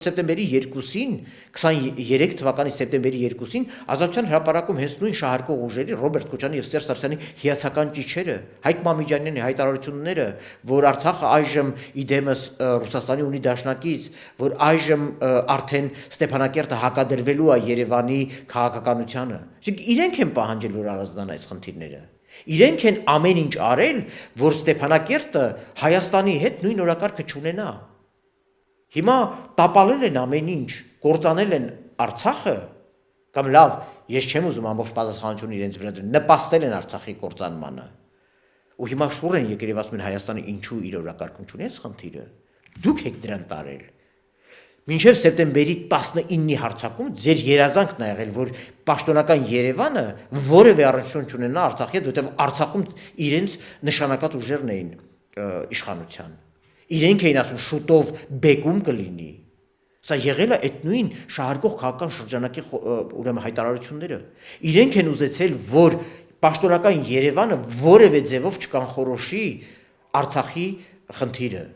Սեպտեմբերի 2-ին, 23 թվականի սեպտեմբերի 2-ին Ազատության հրապարակում հենց նույն շահարկող ուժերի Ռոբերտ Քոչարյանի եւ Սերժ Սարգսյանի հիացական ճիչերը, Հայկ Մամիջանյանի հայտարարությունները, որ Արցախը այժմ իդեմս Ռուսաստանի ունի դաշնակից, որ այժմ արդեն Ստեփանակերտը հակադրվելու է Երևանի քաղաքականությանը։ Իրենք են պահանջել, որ առանձնանա այս խնդիրները։ Իրենք են ամեն ինչ արել, որ Ստեփանակերտը Հայաստանի հետ նույն օրակարգը չունենա։ Հիմա տապալել են ամեն ինչ, կործանել են Արցախը, կամ լավ, ես չեմ ուզում ամբողջ պատասխանատվությունը իրենց վրա դնել, նպաստել են Արցախի կործանմանը։ Ու հիմա շուռ են եկել եւ ասում են Հայաստանը ինչու իր օրակարգում չունի այս խնդիրը։ Դուք եք դրան տարել։ Մինչև սեպտեմբերի 19-ի հարձակում ձեր երազանքն է եղել, որ պաշտոնական Երևանը որևէ առնչություն չունենա Արցախի հետ, որտեղ Արցախում իրենց նշանակած ուժերն էին իշխանության։ Իրենք էին ասում շուտով բեկում կլինի։ Սա եղել է այդ նույն շահարկող քաղաքական շրջանակի ուրեմն հայտարարությունները։ Իրենք են ուզեցել, որ պաշտոնական Երևանը որևէ ձևով չկանխորոշի Արցախի խնդիրը։